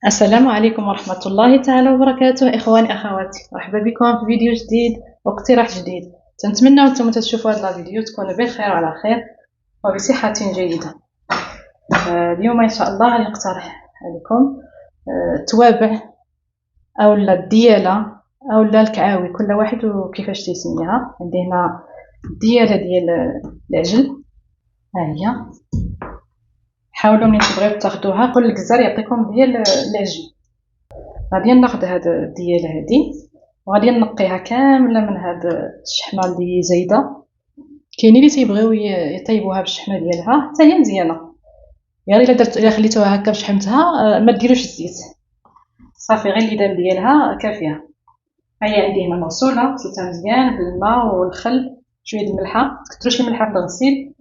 السلام عليكم ورحمة الله تعالى وبركاته. إخواني أخواتي، مرحبا بكم في فيديو جديد واقتراح جديد. تنتمنى وانتم تشوفوا هذا الفيديو تكونوا بخير وعلى خير وبصحة جيدة. اليوم إن شاء الله غادي نقترح عليكم توابع أولا الديالة أولا الكعاوي، كل واحد وكيفاش تيسميها. عندي هنا الديالة ديال العجل، ها هي. حاولوا ملي تبغيو تاخدوها كل الجزار يعطيكم ديال العجل. غادي ناخذ هاد الديالة هادي وغادي نقيها كامله من هاد الشحمه اللي زايده. كاينين اللي تيبغيو يطيبوها بالشحمه ديالها حتى هي مزيانه، يعني الا خليتوها هكا بشحمتها ما ديروش الزيت، صافي غير الليدام ديالها كافيه. هي عندي هنا مغسوله، غسلتها مزيان بالماء والخل شويه د الملحه. متكثروش الملحه في الغسيل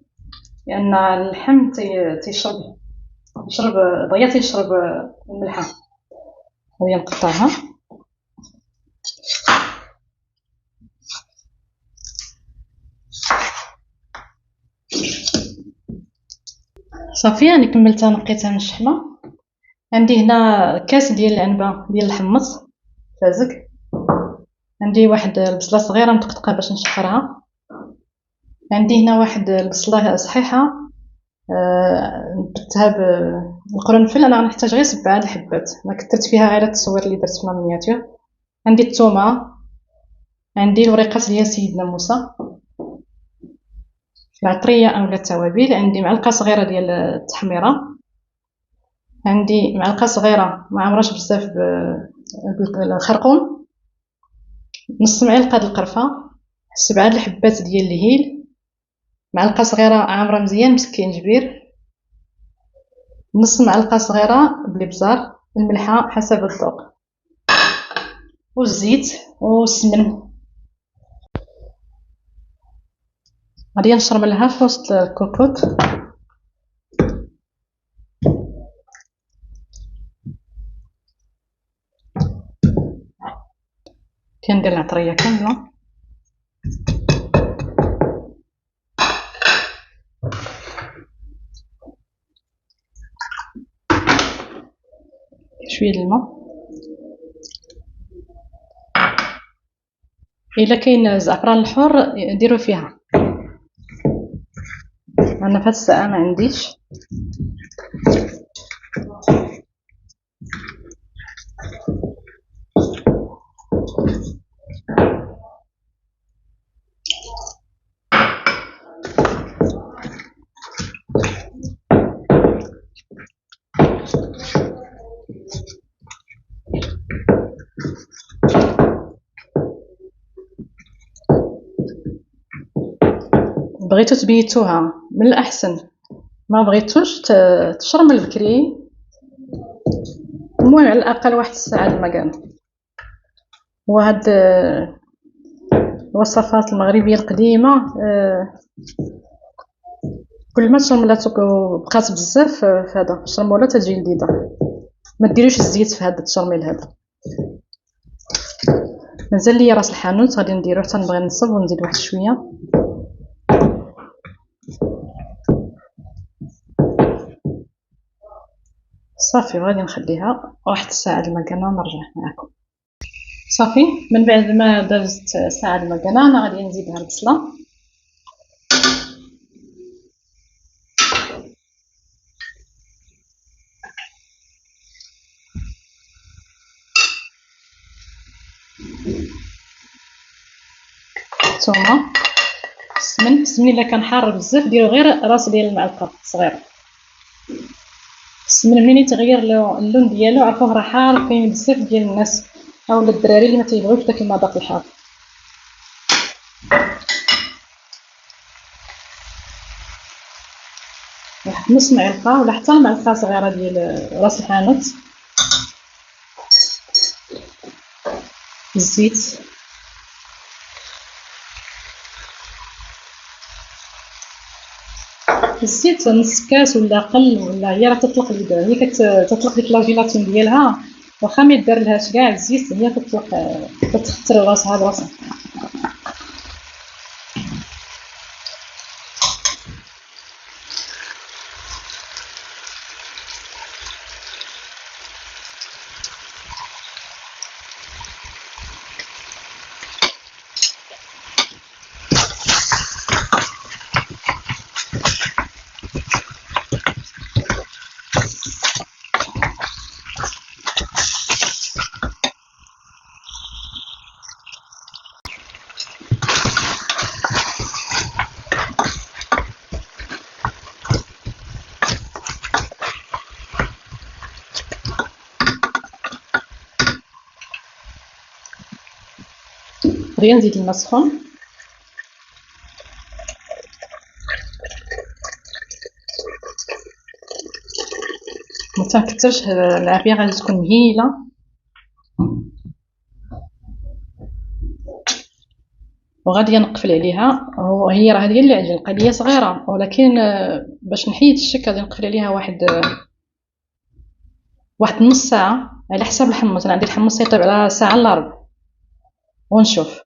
لان اللحم تيشرب دغيا تيشرب الملحه. غادي نقطعها صافي. انا كملتها نقيتها من الشحمه. عندي هنا كاس ديال العنبه ديال الحمص فازك. عندي واحد البصله صغيره متقطقه باش نشقرها. عندي هنا واحد البصله صحيحه نبتها بالقرنفل. انا غنحتاج غير 7 الحبات، ما كثرت فيها غير التصوير اللي درت في المينياتور. عندي الثومه، عندي الوريقات ديال سيدنا موسى، العطريه اولا التوابل. عندي معلقه صغيره ديال التحميره، عندي معلقه صغيره ما عمرهاش بزاف بالخرقوم، نص معلقه د القرفه، 7 الحبات ديال الهيل، معلقه صغيره عامره مزيان مسكينجبير، نص معلقه صغيره بالابزار، الملحه حسب الذوق، والزيت والسمن. غادي نشرملها في وسط الكوكوط. كندير العطريه كامله. شويه الماء. الا كاين زعفران الحر ديروا فيها، انا في هاد الساعه ما عنديش. بغيتو تبيتوها من الاحسن، ما بغيتوش تشرمل بكري، المهم على الاقل واحد الساعه المكان. وهاد الوصفات المغربيه القديمه كل ما شرملات وبقات بزاف فهذا الشرموله تجي لذيذه. ما ديروش الزيت في هذا التشرميل هذا. مازال ليا راس الحانوت غادي نديروه حتى نبغي نصب ونزيد واحد شويه. صافي غادي نخليها واحد الساعه المكانه ونرجع معكم. صافي من بعد ما دازت ساعه المكانه انا غادي نزيدها البصله. الثومه، السمن الا كان حار بزاف ديروا غير راس ديال المعلقه صغيره. السمن منين يتغير اللون ديالو عرفوه راه حار. كاين بزاف ديال الناس اولا الدراري اللي ما تيبغيوش داك المذاق الحار. واحد نص معلقه ولا حتى معلقه صغيره ديال راس الحانوت الزيت. الزيت نص كاس ولا اقل، ولا هي راه تطلق هي كتطلق ديك لا جيلاتين ديالها، واخا ما يدار لهاش كاع الزيت هي كتطلق، كتختر راسها براسها. غادي نزيد الماء سخون. متنكثرش العافيه غادي تكون مهيله. وغادي نقفل عليها. وهي راه ديال العجين القضيه صغيره، ولكن باش نحيد الشك غادي نقفل عليها واحد نص ساعه على حساب الحمص. انا عندي الحمص يطيب على ساعه الا ربع ونشوف.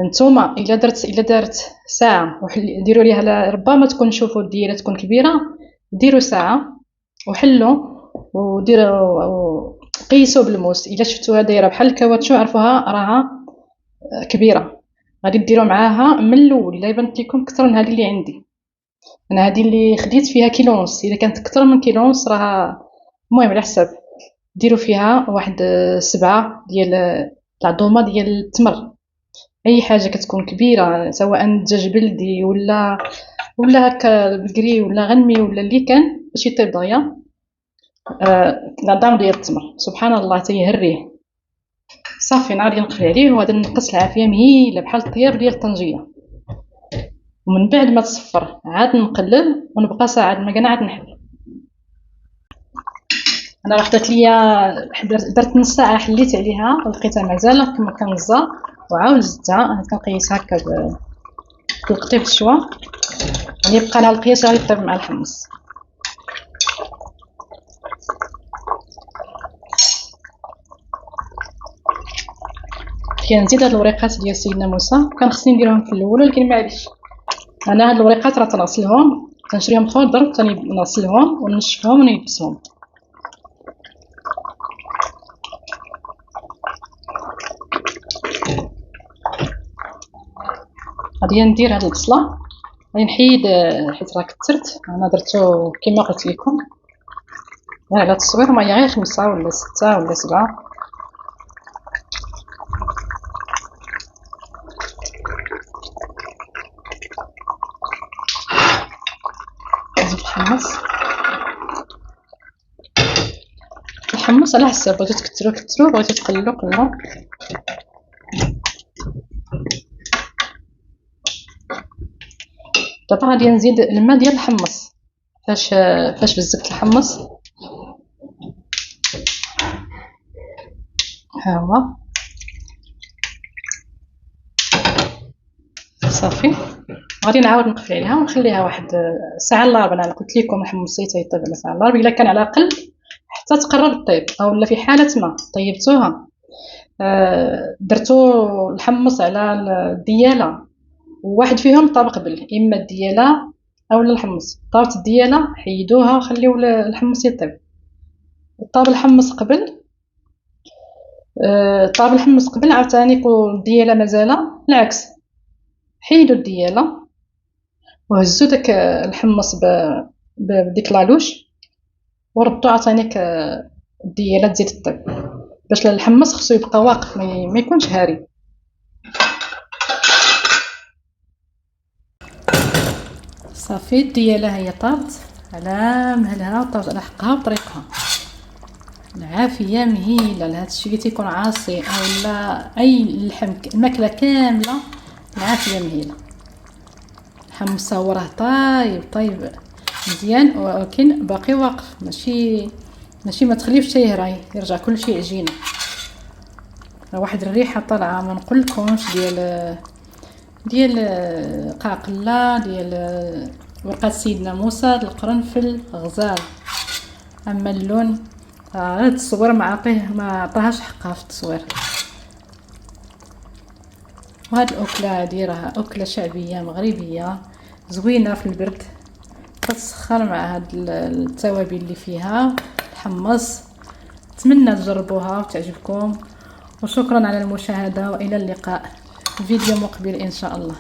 نتوما الا درت ساعه ديروا ليها، ربما تكون شوفوا الديره تكون كبيره، ديروا ساعه وحلوا وديروا قيسوا بالموس. الا شفتوها دايره بحال الكاواتشو عرفوها راها كبيره. غادي ديروا معاها من الاول. الا بانت لكم اكثر من هذه اللي عندي انا، هذه اللي خديت فيها كيلو ونص، الا كانت اكثر من كيلو ونص راه المهم على حساب. ديروا فيها واحد 7 ديال العظومه ديال التمر. اي حاجه كتكون كبيره، سواء دجاج بلدي ولا هكا بقري ولا غنمي ولا اللي كان باش يطيب دغيا. العظام ديال التمر سبحان الله تيهريه. صافي نعاود نقفل عليه وغادي نقص العافيه مهيله بحال الطياب ديال الطنجيه. ومن بعد ما تصفر عاد نقلب ونبقى ساعه ما نعاد نحل. انا راه خدات ليا درت نص ساعه حليت عليها ولقيتها مازال كما كنزا، وعاود زدتها. انا كنقيسها هكا بالقطيب الشوا، يعني يبقى لها القياس غادي يطيب مع الحمص. كنزيد هاد الوريقات ديال سيدنا موسى. كان خصني نديرهم في الاول ولكن معليش، انا هاد الوريقات راه تنغسلهم، تنشريهم خضر تنغسلهم ونشفهم ونيبسهم. غادي ندير هاد البصله، غادي نحيد حيت راه كثرت. انا درتو كما قلت لكم على التصوير، ما هي غير 5 ولا 6 ولا 7. الحمص على حسب، بغيتو تكثروا بغيتو تقللوا قلوا. دابا غادي نزيد الماء ديال الحمص. فاش بزقت الحمص ها هو صافي. غادي نعاود نقفل عليها ونخليها واحد ساعه الا ربع. انا قلت لكم الحمص يطيب على ساعه الا ربع. الا كان على اقل حتى تقرب الطيب، او لا في حاله ما طيبتوها درتو الحمص على الدياله وواحد فيهم طاب قبل، اما الدياله او الحمص. طابت الدياله حيدوها وخليو الحمص يطيب. طاب الحمص قبل عاوتاني الدياله مازال العكس، حيدوا الدياله وهزوا داك الحمص بديك لالوش وردوا عاوتاني الدياله تزيد طيب، باش الحمص خصو يبقى واقف ما يكونش هاري. صافي الدياله هي طابت على مهلها وطابت على حقها وطريقها. العافيه مهيله لهذا الشيء اللي تيكون عاصي او لا اي اللحم الماكله كامله. العافيه مهيله. الحمص هو راه طايب مزيان، ولكن باقي واقف. ماشي ما تخليوش حتى يهرى يرجع كل شيء عجينه. واحد الريحه طالعه ما نقولكمش ديال قاقله ديال ورقه سيدنا موسى، القرنفل غزال. اما اللون هاد التصوير ما عطاهاش حقها في التصوير. وهاد الاكله هادي راها اكله شعبيه مغربيه زوينه في البرد، تسخر مع هاد التوابل اللي فيها الحمص. اتمنى تجربوها وتعجبكم، وشكرا على المشاهده والى اللقاء في فيديو مقبل ان شاء الله.